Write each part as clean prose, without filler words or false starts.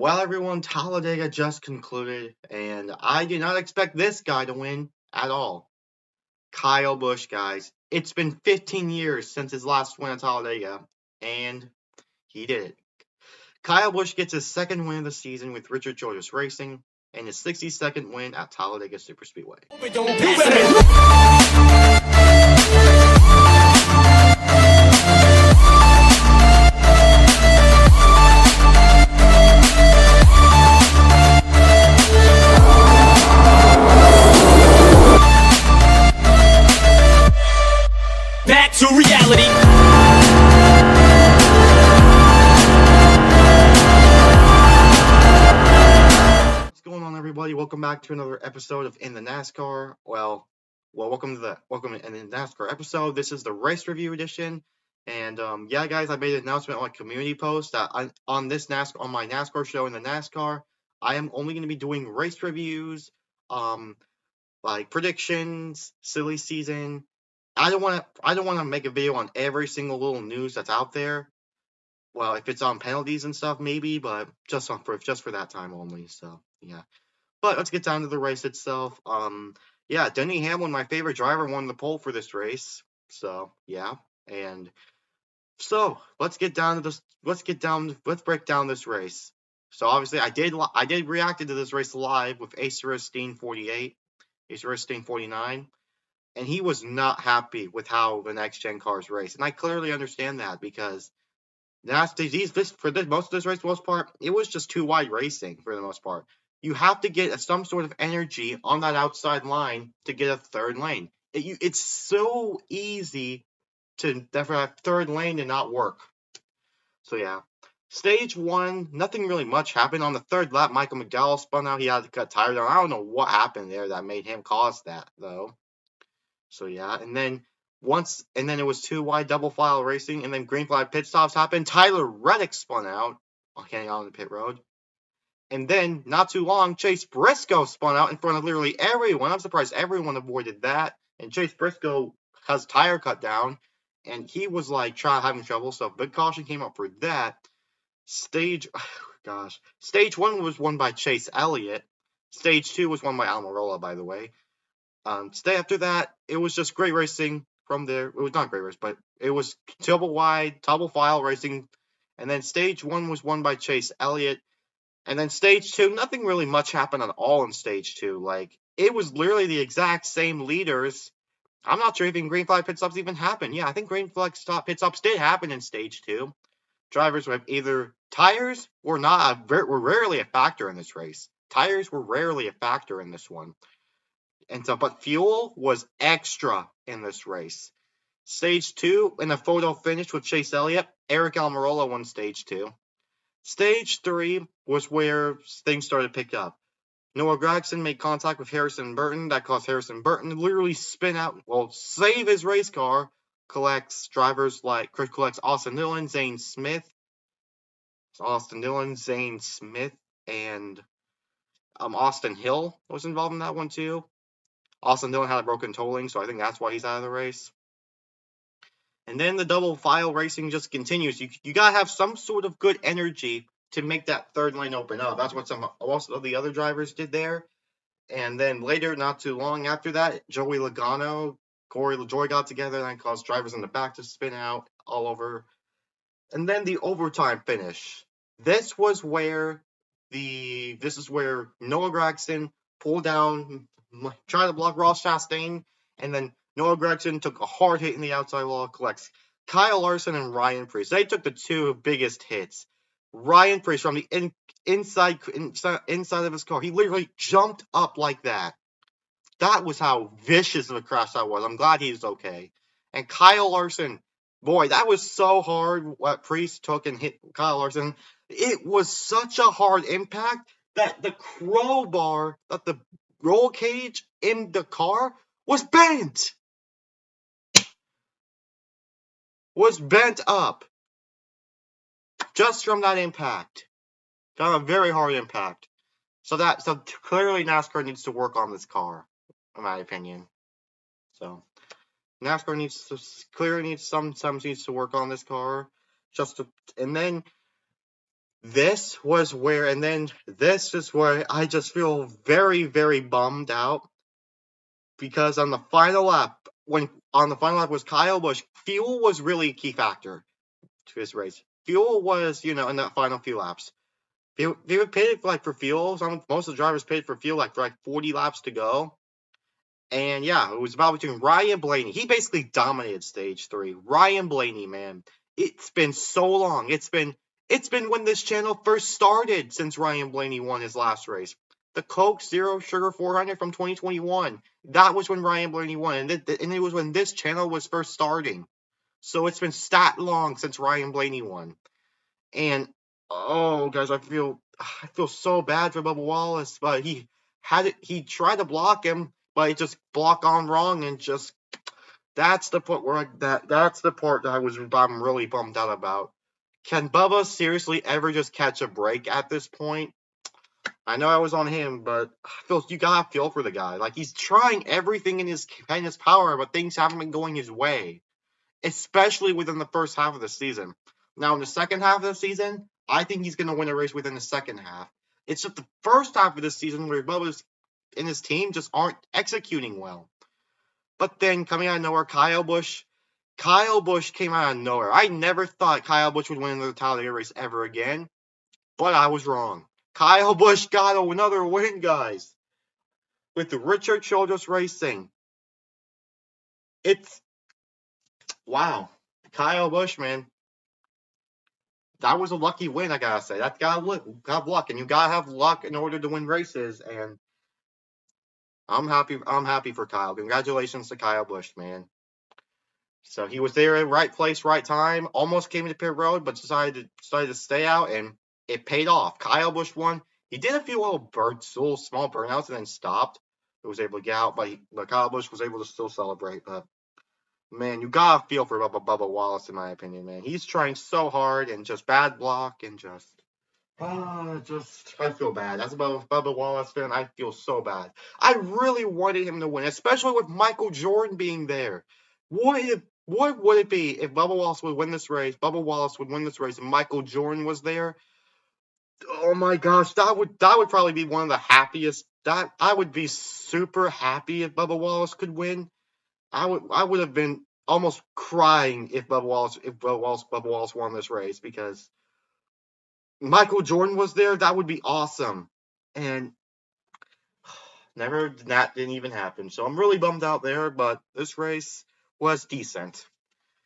Well, everyone, Talladega just concluded, and I did not expect this guy to win at all. Kyle Busch, guys. It's been 15 years since his last win at Talladega, and he did it. Kyle Busch gets his second win of the season with Richard Childress Racing, and his 62nd win at Talladega Superspeedway. Back to reality. What's going on, everybody? Welcome back to another episode of In the NASCAR. Welcome to the NASCAR episode. This is the race review edition, and yeah, guys, I made an announcement on my community post that on my NASCAR show in the NASCAR, I am only going to be doing race reviews, like predictions, silly season. I don't want to make a video on every single little news that's out there. Well, if it's on penalties and stuff, maybe, but just for that time only. So yeah. But let's get down to the race itself. Yeah, Denny Hamlin, my favorite driver, won the pole for this race. So yeah, and so let's break down this race. So obviously, I did react to this race live with Acer Steen 48, Acer Steen 49. And he was not happy with how the next gen cars race, and I clearly understand that because most of this race, for the most part, it was just too wide racing for the most part. You have to get some sort of energy on that outside line to get a third lane. It's so easy for that third lane to not work. So yeah, stage one, nothing really much happened on the third lap. Michael McDowell spun out. He had to cut tires down. I don't know what happened there that made him cause that though. So yeah, and then it was two wide double file racing, and then green flag pit stops happened. Tyler Reddick spun out on the pit road, and then not too long, Chase Briscoe spun out in front of literally everyone. I'm surprised everyone avoided that. And Chase Briscoe has tire cut down, and he was like having trouble. So big caution came up for that. Stage one was won by Chase Elliott. Stage two was won by Almirola, by the way. After that, it was just great racing from there. It was not great race, but it was double file racing. And then stage one was won by Chase Elliott. And then stage two, nothing really much happened at all in stage two. Like, it was literally the exact same leaders. I'm not sure if even green flag pit stops even happened. Yeah, I think green flag pit stops did happen in stage two. Drivers with either tires were rarely a factor in this race. Tires were rarely a factor in this one. But fuel was extra in this race. Stage two, in a photo finish with Chase Elliott, Eric Almirola won stage two. Stage three was where things started to pick up. Noah Gragson made contact with Harrison Burton. That caused Harrison Burton to literally save his race car. Collects Austin Dillon, Zane Smith, and Austin Hill was involved in that one too. Austin Dillon had a broken tolling, so I think that's why he's out of the race. And then the double file racing just continues. You gotta have some sort of good energy to make that third lane open up. That's what most of the other drivers did there. And then later, not too long after that, Joey Logano, Corey LaJoie got together and caused drivers in the back to spin out all over. And then the overtime finish. This is where Noah Gragson pulled down, tried to block Ross Chastain, and then Noah Gragson took a hard hit in the outside wall, collects Kyle Larson and Ryan Preece. They took the two biggest hits. Ryan Preece from the inside of his car, he literally jumped up like that. That was how vicious of a crash that was. I'm glad he's okay. And Kyle Larson, boy, that was so hard what Preece took and hit Kyle Larson. It was such a hard impact that the crowbar, that the roll cage in the car was bent. Was bent up. Just from that impact. Got a very hard impact. So clearly NASCAR needs to work on this car, in my opinion. So NASCAR needs to work on this car. And then this was where, and then this is where I just feel very, very bummed out because on the final lap, was Kyle Busch, fuel was really a key factor to his race. Fuel was, in that final few laps. They were paid for fuel. Most of the drivers paid for fuel for 40 laps to go. And yeah, it was about between Ryan Blaney. He basically dominated stage 3. Ryan Blaney, man. It's been so long. It's been when this channel first started since Ryan Blaney won his last race. The Coke Zero Sugar 400 from 2021. That was when Ryan Blaney won. And it was when this channel was first starting. So it's been stat long since Ryan Blaney won. And oh, guys, I feel so bad for Bubba Wallace, but he tried to block him, but he just blocked on wrong, and just that's the part where that's the part that I'm really bummed out about. Can Bubba seriously ever just catch a break at this point? I know I was on him, but you gotta feel for the guy. He's trying everything in his power, but things haven't been going his way, especially within the first half of the season. Now, in the second half of the season, I think he's going to win a race within the second half. It's just the first half of the season where Bubba's and his team just aren't executing well. But then, coming out of nowhere, Kyle Busch came out of nowhere. I never thought Kyle Busch would win the Talladega race ever again, but I was wrong. Kyle Busch got another win, guys, with the Richard Childress Racing. It's wow. Kyle Busch, man. That was a lucky win, I gotta say. That's gotta have luck, and you gotta have luck in order to win races. And I'm happy. I'm happy for Kyle. Congratulations to Kyle Busch, man. So he was there at right place, right time. Almost came into pit road, but decided to stay out, and it paid off. Kyle Busch won. He did a few little small burnouts, and then stopped. He was able to get out, but Kyle Busch was able to still celebrate. But man, you gotta feel for Bubba Wallace, in my opinion, man. He's trying so hard, and just bad block, and I feel bad. As a Bubba Wallace fan, I feel so bad. I really wanted him to win, especially with Michael Jordan being there. What would it be if Bubba Wallace would win this race? Bubba Wallace would win this race, and Michael Jordan was there. Oh my gosh, that would probably be one of the happiest. That I would be super happy if Bubba Wallace could win. I would have been almost crying if Bubba Wallace won this race, because Michael Jordan was there. That would be awesome. And that didn't even happen. So I'm really bummed out there, but this race was decent.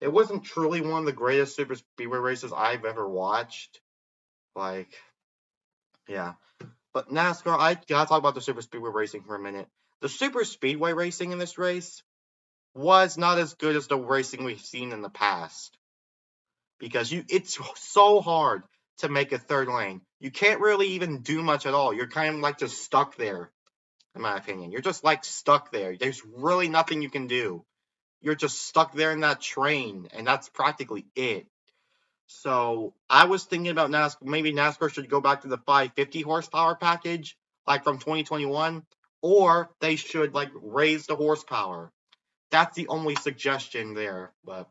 It wasn't truly one of the greatest super speedway races I've ever watched. Yeah. But NASCAR, I gotta talk about the super speedway racing for a minute. The super speedway racing in this race was not as good as the racing we've seen in the past, because it's so hard to make a third lane. You can't really even do much at all. You're kind of just stuck there, in my opinion. You're just stuck there. There's really nothing you can do. You're just stuck there in that train, and that's practically it. So I was thinking about NASCAR. Maybe NASCAR should go back to the 550 horsepower package, from 2021, or they should raise the horsepower. That's the only suggestion there. But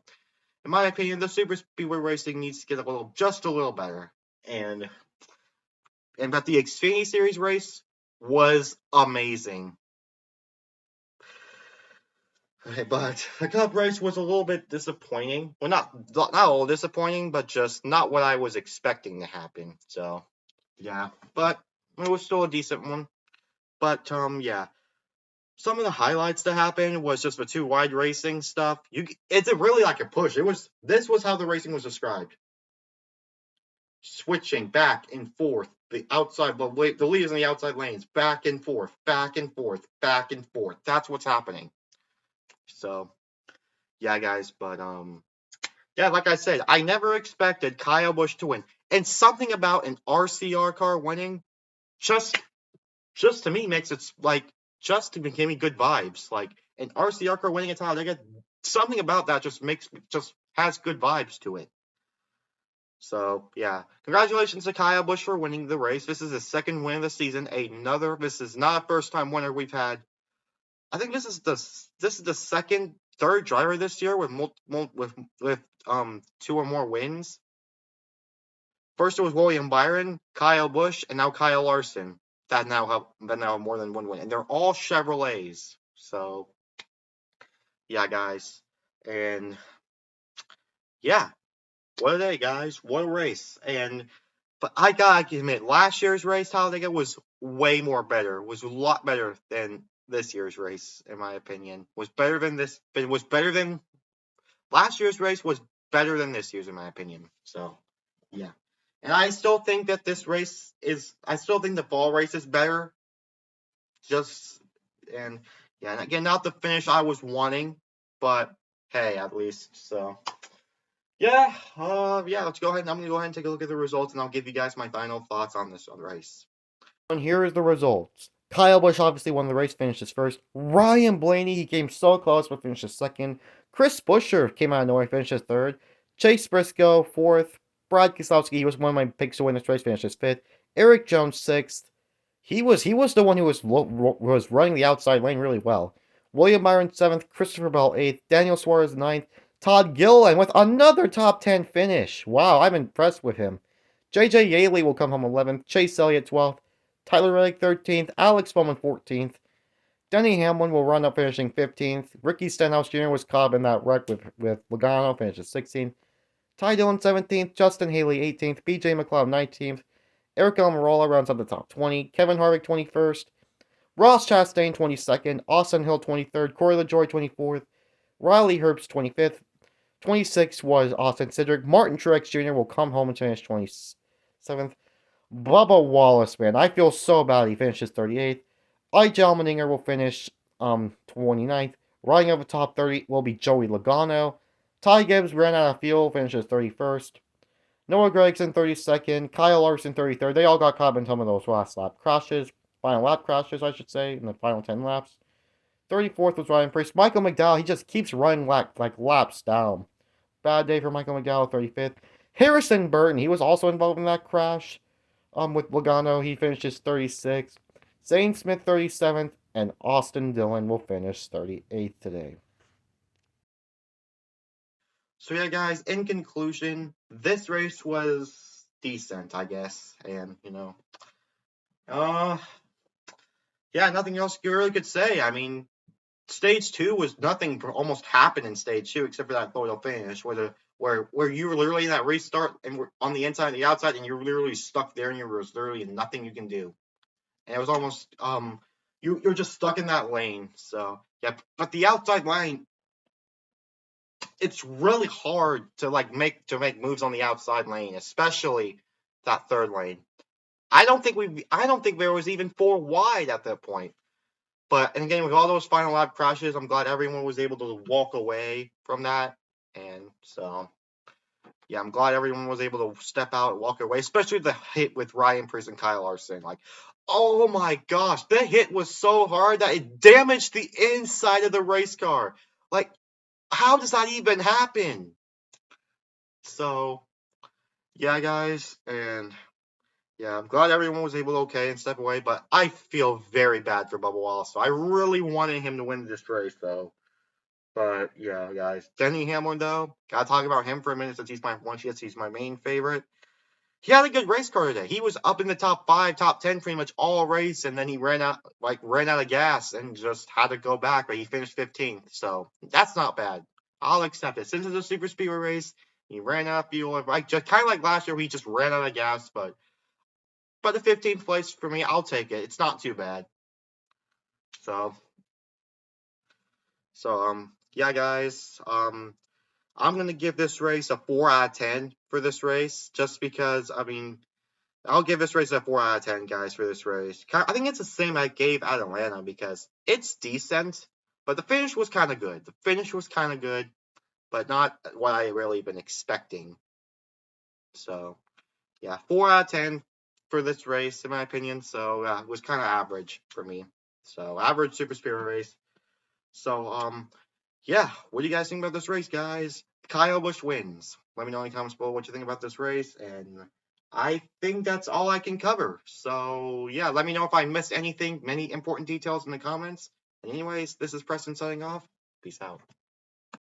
in my opinion, the super speedway racing needs to get just a little better. And but the Xfinity Series race was amazing. But the Cup race was a little bit disappointing. Well, not a little disappointing, but just not what I was expecting to happen. So, yeah. But it was still a decent one. But, yeah. Some of the highlights that happened was just the two wide racing stuff. It's really like a push. This was how the racing was described. Switching back and forth, the leaders in the outside lanes, back and forth, back and forth, back and forth. That's what's happening. So, yeah, guys, but yeah, like I said, I never expected Kyle Busch to win, and something about an RCR car winning, just to me makes it just to give me good vibes. An RCR car winning at Talladega, something about that just has good vibes to it. So, yeah. Congratulations to Kyle Busch for winning the race. This is his second win of the season. This is not a first-time winner we've had. I think this is the third driver this year with two or more wins. First it was William Byron, Kyle Busch, and now Kyle Larson that now have more than one win, and they're all Chevrolets. So yeah, guys, and yeah, what a day, guys! What a race! But I gotta admit, last year's race, Talladega, was way more better. Was a lot better than this year's race, in my opinion. Was better than this. But it was better than last year's race. Was better than this year's, in my opinion. So yeah, and I still think that this race is. I still think the fall race is better. Just and yeah, and again, not the finish I was wanting, but hey, at least so. Yeah, yeah, let's go ahead. I'm gonna go ahead and take a look at the results, and I'll give you guys my final thoughts on this race. And here is the results. Kyle Busch obviously won the race, finishes first. Ryan Blaney, he came so close, but finishes second. Chris Buescher came out of nowhere, finishes third. Chase Briscoe, fourth. Brad Keselowski, he was one of my picks to win this race, finishes fifth. Eric Jones, sixth. He was the one who was running the outside lane really well. William Byron, seventh. Christopher Bell, eighth. Daniel Suarez, ninth. Todd Gilliland with another top 10 finish. Wow, I'm impressed with him. JJ Yaley will come home 11th. Chase Elliott, 12th. Tyler Reddick, 13th. Alex Bowman, 14th. Denny Hamlin will run up, finishing 15th. Ricky Stenhouse Jr. was caught in that wreck with Logano, finishes 16th. Ty Dillon, 17th. Justin Haley, 18th. BJ McLeod, 19th. Eric Almirola rounds up the top 20. Kevin Harvick, 21st. Ross Chastain, 22nd. Austin Hill, 23rd. Corey LaJoie, 24th. Riley Herbst, 25th. 26th was Austin Cindric. Martin Truex Jr. will come home and finish 27th. Bubba Wallace, man, I feel so bad. He finishes 38th. I.J. Allmendinger will finish 29th. Riding up the top 30 will be Joey Logano. Ty Gibbs ran out of fuel, finishes 31st. Noah Gragson 32nd. Kyle Larson 33rd. They all got caught in some of those last lap crashes. Final lap crashes, I should say, in the final 10 laps. 34th was Ryan Preece. Michael McDowell, he just keeps running like laps down. Bad day for Michael McDowell, 35th. Harrison Burton, he was also involved in that crash with Logano. He finishes 36th. Zane Smith, 37th. And Austin Dillon will finish 38th today. So yeah, guys, in conclusion, this race was decent, I guess. And, yeah, nothing else you really could say. I mean, Stage 2 was nothing almost happened in Stage 2 except for that photo finish where you were literally in that restart and were on the inside and the outside and you're literally stuck there and there was literally nothing you can do. And it was almost you're just stuck in that lane. So yeah, but the outside lane, it's really hard to make moves on the outside lane, especially that third lane. I don't think there was even 4 wide at that point. But, and again, with all those final lap crashes, I'm glad everyone was able to walk away from that. And so, yeah, I'm glad everyone was able to step out and walk away, especially the hit with Ryan Preece and Kyle Larson. Like, oh my gosh, the hit was so hard that it damaged the inside of the race car. Like, how does that even happen? So, yeah, guys, and yeah, I'm glad everyone was able to okay and step away, but I feel very bad for Bubba Wallace. So I really wanted him to win this race, though. But yeah, guys, Denny Hamlin, though, gotta talk about him for a minute since he's my main favorite. He had a good race car today. He was up in the top 5, top 10 pretty much all race, and then he ran out of gas and just had to go back, but he finished 15th. So that's not bad. I'll accept it. Since it's a super speedway race, he ran out of fuel, just kind of like last year, he just ran out of gas, but the 15th place for me, I'll take it. It's not too bad. So yeah, guys. I'm gonna give this race a 4 out of 10 for this race, just because. I mean, I'll give this race a 4 out of 10, guys, for this race. I think it's the same I gave at Atlanta because it's decent, but the finish was kind of good. But not what I really been expecting. So yeah, 4 out of 10 for this race, in my opinion. So it was kind of average for me. So average super speedway race. So yeah, what do you guys think about this race, guys? Kyle Busch wins. Let me know in the comments below what you think about this race, and I think that's all I can cover. So yeah, let me know if I missed anything, many important details in the comments. And anyways, this is Preston signing off. Peace out.